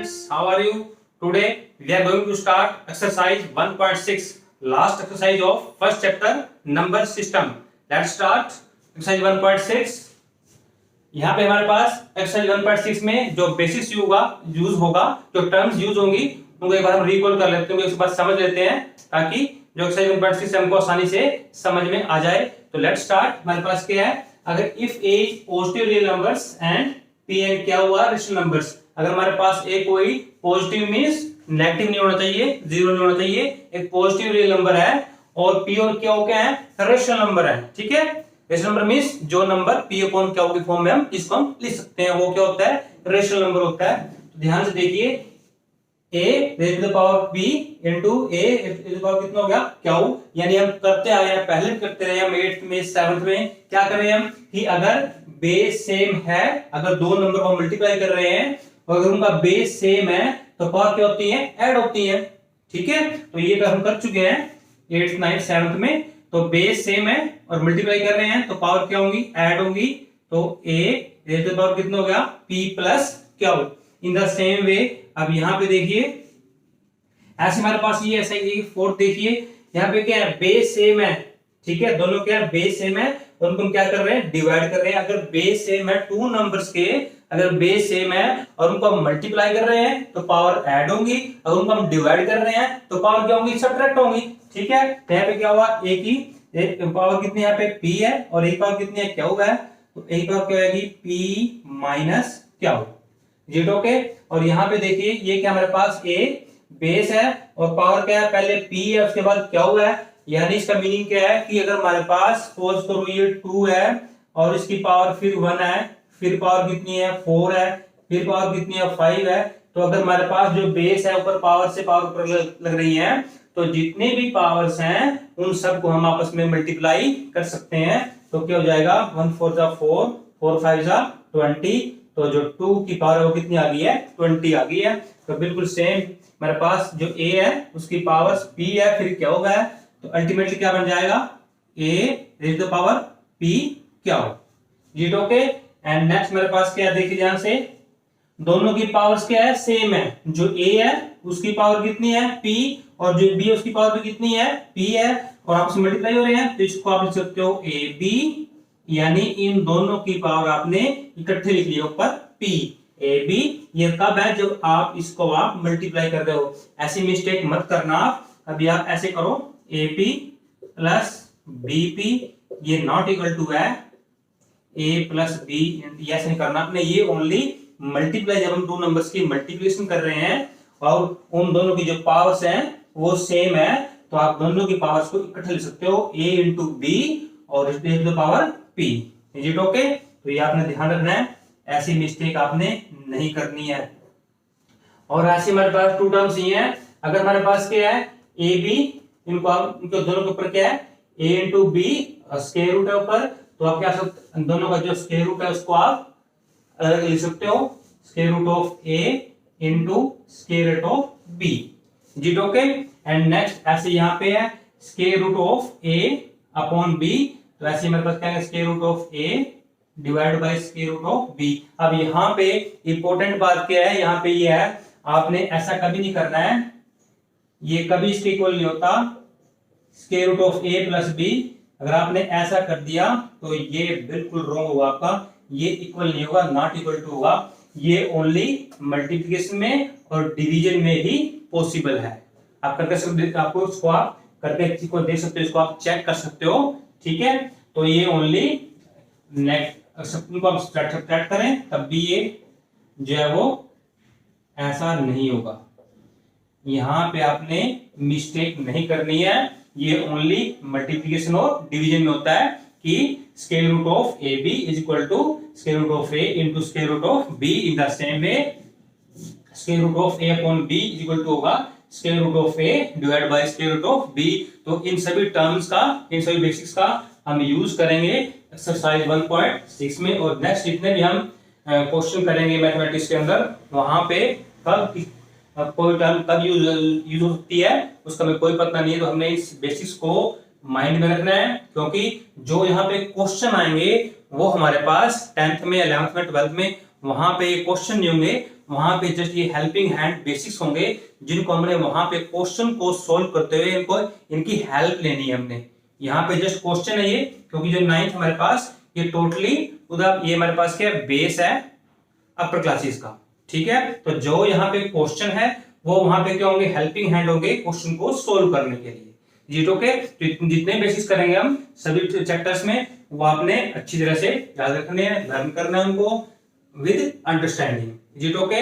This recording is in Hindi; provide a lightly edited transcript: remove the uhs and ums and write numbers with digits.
students, how are you? Today we are going to start exercise 1.6, last exercise of first chapter number system. Let's start exercise 1.6. यहाँ पे हमारे पास एक्सरसाइज 1.6 में जो बेसिक्स यूज होगा जो टर्म्स यूज होंगी उनको एक बार हम रिकॉल कर लेते हैं, एक बार समझ लेते हैं ताकि जो एक्सरसाइज 1.6 हमको आसानी से समझ में आ जाए। तो लेट्स स्टार्ट। हमारे पास क्या है, अगर if a is positive real numbers and p n क्या हुआ रेशनल नंबर्स। अगर हमारे पास ए कोई पॉजिटिव मींस नेगेटिव नहीं होना चाहिए, जीरो नहीं होना चाहिए, एक पॉजिटिव रियल नंबर है और पी और क्या है रेशनल नंबर है। ठीक है, रेशनल नंबर मींस जो नंबर पी अपॉन क्या की फॉर्म में हम इसको हम लिख सकते हैं वो क्या होता है रेशनल नंबर होता है। तो ध्यान से देखिए, a raise to the power b into a raise to the power कितना हो गया क्यू। यानी हम करते आए हैं, पहले भी करते रहे हम 8th में 7th में क्या कर रहे हैं हम कि अगर बेस सेम है, अगर दो नंबर को मल्टीप्लाई कर रहे हैं और अगर उनका बेस सेम है तो पावर क्या होती है ऐड होती है। ठीक है, तो ये हम कर चुके हैं 8th 9th 7th में। तो बेस सेम है और मल्टीप्लाई कर रहे हैं तो पावर क्या होंगी ऐड होंगी। तो a raise to the power कितना हो गया p plus q. In the same way अब यहाँ पे देखिए ऐसे हमारे पास ये ऐसा ही फोर्थ देखिए, यहाँ पे क्या है बेस सेम है। ठीक है, दोनों क्या है बेस सेम है और उनको हम क्या कर रहे हैं डिवाइड कर रहे हैं। अगर बेस सेम है टू नंबर्स के, अगर बेस सेम है और उनको हम मल्टीप्लाई कर रहे हैं तो पावर ऐड होंगी, अगर उनको हम डिवाइड कर रहे हैं तो पावर क्या होंगी सब्ट्रैक्ट होंगी। ठीक है, तो यहाँ पे क्या हुआ ए की पावर कितनी यहाँ पे p है और एक पावर कितनी है क्यू है, तो एक पावर क्या आएगी p माइनस क्यू। जीरो के और यहाँ पे देखिए ये क्या हमारे पास a बेस है और पावर क्या है पहले p है उसके बाद क्यू है। यानी इसका मीनिंग क्या है कि अगर हमारे पास सपोज करो ये 2 है और इसकी पावर फिर 1 है, फिर पावर कितनी है 4 है, फिर पावर कितनी है 5 है। तो अगर हमारे पास जो बेस है ऊपर पावर से पावर ऊपर लग रही है तो जितने भी पावर्स हैं उन सबको हम आपस में मल्टीप्लाई कर सकते हैं। तो क्या हो जाएगा 1 4 जा 4, 4 5 जा 20। तो जो 2 की पावर है वो कितनी आ गई है 20 आ गई है। तो बिल्कुल सेम हमारे पास जो a है उसकी पावर p है फिर क्या होगा, तो अल्टीमेटली क्या बन जाएगा a raise to the power p क्या हो। जी ओके। एंड नेक्स्ट मेरे पास क्या है देखिए ध्यान से, दोनों की पावर्स क्या है सेम है। जो a है उसकी पावर कितनी है p और जो b है उसकी पावर भी कितनी है p है और आपस में मल्टीप्लाई हो रहे हैं तो इसको आप लिख सकते हो ab, यानी इन दोनों की पावर आपने इकट्ठे लिख लिया ऊपर p ab। ये कब है जब आप इसको आप मल्टीप्लाई कर रहे हो, ऐसी मिस्टेक मत करना। अभी आप ऐसे करो ap प्लस bp ये नॉट इक्वल टू है a प्लस b, ऐसे नहीं करना आपने। ये ओनली मल्टीप्लाई, जब हम दो नंबर्स की मल्टीप्लिकेशन कर रहे हैं और उन दोनों की जो पावर्स हैं वो सेम है तो आप दोनों की पावर्स को इकट्ठे लिख सकते हो a इंटू बी और raise to the power p। Is it okay? तो ये आपने ध्यान रखना है, ऐसी मिस्टेक आपने नहीं करनी है। और ऐसे हमारे पास टू टर्म्स ही हैं। अगर हमारे पास क्या है ए बी, इनको दोनों के ऊपर क्या है a into b square root है ऊपर, तो आप क्या सकते दोनों का जो स्क्वायर रूट है उसको आप अलग लिख सकते हो square root of a into square root of b। जी ओके। एंड नेक्स्ट ऐसे यहाँ पे है square root of a upon b, तो ऐसे हमारे पास क्या है square root of a divide by square root of b। अब यहाँ पे इंपॉर्टेंट बात क्या है, यहाँ पे ये है आपने ऐसा कभी नहीं करना है, ये कभी इसके इक्वल नहीं होता square root of a plus b। अगर आपने ऐसा कर दिया तो ये बिल्कुल रॉन्ग होगा आपका, ये इक्वल नहीं होगा, नॉट इक्वल टू होगा। ये ओनली मल्टीप्लिकेशन में और डिवीजन में ही पॉसिबल है। आप करके सकते, आपको इसको आप करके इसको देख सकते हो, इसको आप चेक कर सकते हो। ठीक है, तो ये ओनली नेक्स्ट सब्ट्रैक्ट करें तब भी ये जो है वो ऐसा नहीं होगा। यहाँ पे आपने मिस्टेक नहीं करनी है, ये ओनली मल्टीप्लिकेशन और डिवीजन में होता है कि square root of A B is equal to square root of A into square root of B. In the same way square root of A upon B is equal to होगा square root of A divide by square root of B. तो इन सभी टर्म्स का, इन सभी बेसिक्स का हम यूज करेंगे एक्सरसाइज 1.6 में। और नेक्स्ट जितने भी हम क्वेश्चन करेंगे मैथमेटिक्स के अंदर वहां पे कब कोई टर्म कब यूज हो सकती है उसका हमें कोई पता नहीं है। तो हमने इस बेसिक्स को माइंड में रखना है, क्योंकि जो यहाँ पे क्वेश्चन आएंगे वो हमारे पास 10th में 11th में 12th में वहां पे क्वेश्चन नहीं होंगे, वहां पे जस्ट ये हेल्पिंग हैंड बेसिक्स होंगे जिनको हमने वहां पे क्वेश्चन को सोल्व करते हुए इनकी हेल्प लेनी है हमने। यहाँ पे जस्ट क्वेश्चन है ये, क्योंकि जो 9th हमारे पास ये टोटली ये हमारे पास क्या बेस है अपर क्लासेस का, ठीक है। तो जो यहाँ पे क्वेश्चन है वो वहां पे क्या होंगे, हेल्पिंग हैंड होंगे क्वेश्चन को सोल्व करने के लिए। जीरो के जितने बेसिक्स करेंगे हम सभी चैप्टर्स में वो आपने अच्छी तरह से याद रखने हैं, लर्न करना है उनको विद अंडरस्टैंडिंग। जीरो के